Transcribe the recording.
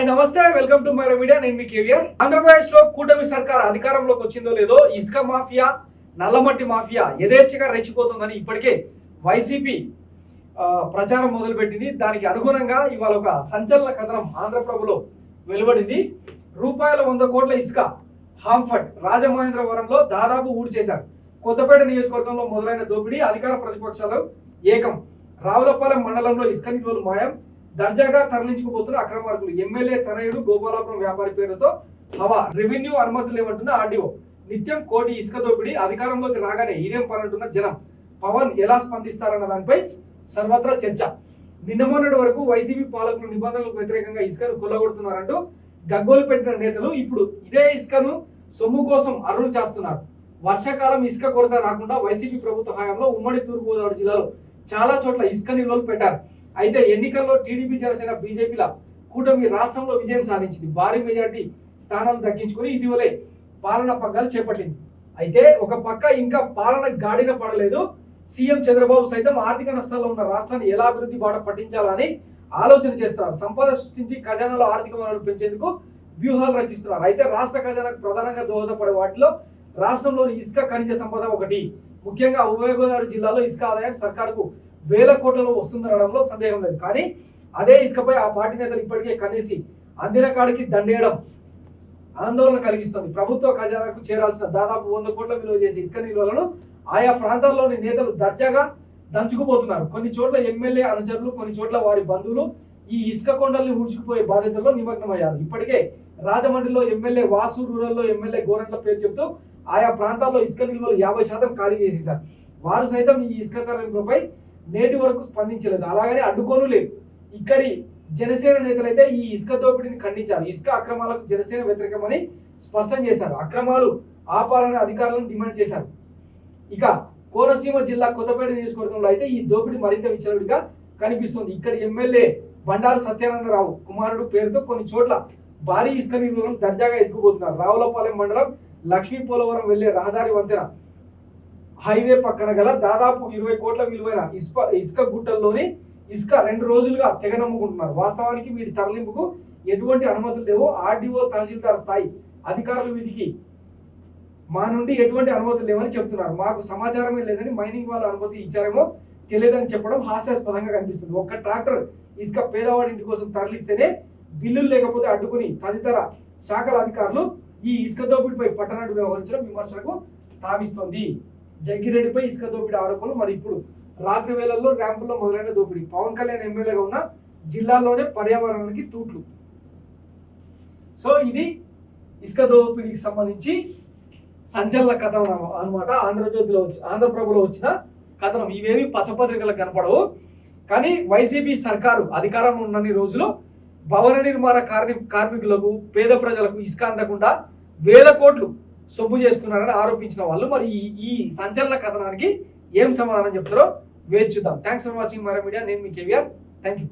నమస్తే, welcome to my media. నేను మీ కేవీఆర్. ఆంధ్రప్రదేశ్ లో కూటమి సర్కార్ అధికారంలోకి వచ్చిందో లేదో ఇసుక మాఫియా, నల్లమట్టి మాఫియా యథేచ్ఛగా రెచ్చిపోతుందని ఇప్పటికే వైసీపీ ప్రచారం మొదలుపెట్టింది. దానికి అనుగుణంగా ఇవాళ ఒక సంచలన కథనం ఆంధ్రప్రభలో వెలువడింది. రూపాయల 100 కోట్ల ఇసుక హాంఫర్ట్ రాజమహేంద్రవరంలో దాదాపు ఊడి చేశారు. కొత్తపేట నియోజకవర్గంలో మొదలైన దోపిడీ, అధికార ప్రతిపక్షాలు ఏకం. రావులపాలెం మండలంలో ఇసుక నిల్వలు మాయం, దర్జాగా తరలించుకుపోతున్న అక్రమార్కులు. ఎమ్మెల్యే తనయుడు గోపాలాపురం వ్యాపారి పేరుతో హవా. రెవెన్యూ అనుమతులు లేవంటున్న ఆర్డీఓ. నిత్యం కోటి ఇసుక దోపిడీ, అధికారంలోకి రాగానే ఇదేం పనంటున్న జనం. పవన్ ఎలా స్పందిస్తారన్న దానిపై సర్వత్రా చర్చ. నిన్న మొన్నటి వరకు వైసీపీ పాలకులు నిబంధనలకు వ్యతిరేకంగా ఇసుకను కొల్లగొడుతున్నారంటూ గగ్గోలు పెట్టిన నేతలు ఇప్పుడు ఇదే ఇసుకను సొమ్ము కోసం అర్రులు చేస్తున్నారు. వర్షాకాలం ఇసుక కొరత రాకుండా వైసీపీ ప్రభుత్వ హయాంలో ఉమ్మడి తూర్పుగోదావరి జిల్లాలో చాలా చోట్ల ఇసుక నిల్వలు పెట్టారు. అయితే ఎన్నికల్లో టీడీపీ, జనసేన, బీజేపీల కూటమి రాష్ట్రంలో విజయం సాధించింది. భారీ మెజార్టీ స్థానాలు దక్కించుకుని ఇటీవలే పాలన పగ్గాలు చేపట్టింది. అయితే ఒక పక్క ఇంకా పాలన గాడిన పడలేదు. సీఎం చంద్రబాబు సైతం ఆర్థిక నష్టాల్లో ఉన్న రాష్ట్రాన్ని ఎలా అభివృద్ధి బాట పట్టించాలని ఆలోచన చేస్తున్నారు. సంపద సృష్టించి ఖజానాలో ఆర్థిక వనరులు పెంచేందుకు వ్యూహాలు రచిస్తున్నారు. అయితే రాష్ట్ర ఖజానాకు ప్రధానంగా దోహదపడే వాటిలో రాష్ట్రంలోని ఇసుక ఖనిజ సంపద ఒకటి. ముఖ్యంగా ఉభయ గోదావరి జిల్లాలో ఇసుక ఆదాయం సర్కారుకు వేల కోట్లలో వస్తుందనడంలో సందేహం లేదు. కానీ అదే ఇసుకపై ఆ పార్టీ నేతలు ఇప్పటికే కనేసి అందిన కాడికి దండేయడం ఆందోళన కలిగిస్తుంది. ప్రభుత్వ ఖజానాకు చేరాల్సిన దాదాపు 100 కోట్ల విలువ చేసే ఇసుక నిల్వలను ఆయా ప్రాంతాల్లోని నేతలు దర్జాగా దంచుకుపోతున్నారు. కొన్ని చోట్ల ఎమ్మెల్యే అనుచరులు, కొన్ని చోట్ల వారి బంధువులు ఈ ఇసుక కొండల్ని ఊడ్చుకుపోయే బాధ్యతల్లో నిమగ్నమయ్యారు. ఇప్పటికే రాజమండ్రిలో ఎమ్మెల్యే వాసు, రూరల్లో ఎమ్మెల్యే గోరంట్ల పేరు చెప్తూ ఆయా ప్రాంతాల్లో ఇసుక నిల్వలు 50% ఖాళీ చేసేశారు. వారు సైతం ఈ ఇసుక తరలింపులపై నేటి వరకు స్పందించలేదు, అలాగనే అడ్డుకోను లేదు. ఇక్కడి జనసేన నేతలైతే ఈ ఇసుక దోపిడీని ఖండించారు. ఇసుక అక్రమాలకు జనసేన వ్యతిరేకమని స్పష్టం చేశారు. అక్రమాలు ఆపాలని అధికారులను డిమాండ్ చేశారు. ఇక కోనసీమ జిల్లా కొత్తపేట నియోజకవర్గంలో అయితే ఈ దోపిడీ మరింత విచ్చలవిడిగా కనిపిస్తుంది. ఇక్కడి ఎమ్మెల్యే బండారు సత్యానందరావు కుమారుడు పేరుతో కొన్ని చోట్ల భారీ ఇసుక నిల్వలను దర్జాగా ఎత్తుకుపోతున్నారు. రావులపాలెం మండలం లక్ష్మీ పోలవరం వెళ్లే రహదారి వంతెన హైవే పక్కన గల దాదాపు 20 కోట్ల విలువైన ఇసుక గుట్టల్లోని ఇసుక 2 రోజులుగా తెగనమ్ముకుంటున్నారు. వాస్తవానికి వీటి తరలింపుకు ఎటువంటి అనుమతులు లేవు. ఆర్డీఓ, తహసీల్దార్ స్థాయి అధికారులు వీటికి మా నుండి ఎటువంటి అనుమతులు లేవని చెప్తున్నారు. మాకు సమాచారమే లేదని, మైనింగ్ వాళ్ళ అనుమతి ఇచ్చారేమో తెలియదని చెప్పడం హాస్యాస్పదంగా కనిపిస్తుంది. ఒక్క ట్రాక్టర్ ఇసుక పేదవాడి ఇంటి కోసం తరలిస్తేనే బిల్లులు లేకపోతే అడ్డుకుని తదితర శాఖల అధికారులు ఈ ఇసుక దోపిడిపై పట్టనట్టు వ్యవహరించడం విమర్శలకు తావిస్తోంది. జగ్గిరెడ్డిపై ఇసుక దోపిడీ ఆరోపణలు. మరి ఇప్పుడు రాత్రి వేళల్లో ర్యాంపుల్లో మొదలైన దోపిడీ. పవన్ కళ్యాణ్ ఎమ్మెల్యేగా ఉన్న జిల్లాలోనే పర్యావరణానికి తూట్లు. సో ఇది ఇసుక దోపిడీకి సంబంధించి సంచలన కథనం అనమాట. ఆంధ్రప్రభలో వచ్చిన కథనం. ఇవేమి పచ్చపత్రికలకు కనపడవు. కానీ వైసీపీ సర్కారు అధికారంలో ఉన్నన్ని రోజులు భవన నిర్మాణ కార్మికులకు, పేద ప్రజలకు ఇసుక అందకుండా వేల కోట్లు సొమ్ము చేసుకున్నారని ఆరోపించిన వాళ్ళు మరి ఈ సంచలన కథనానికి ఏం సమాధానం చెప్తారో వేచి చూద్దాం. Thanks for watching my media. నేను మీ కేవీఆర్. Thank you.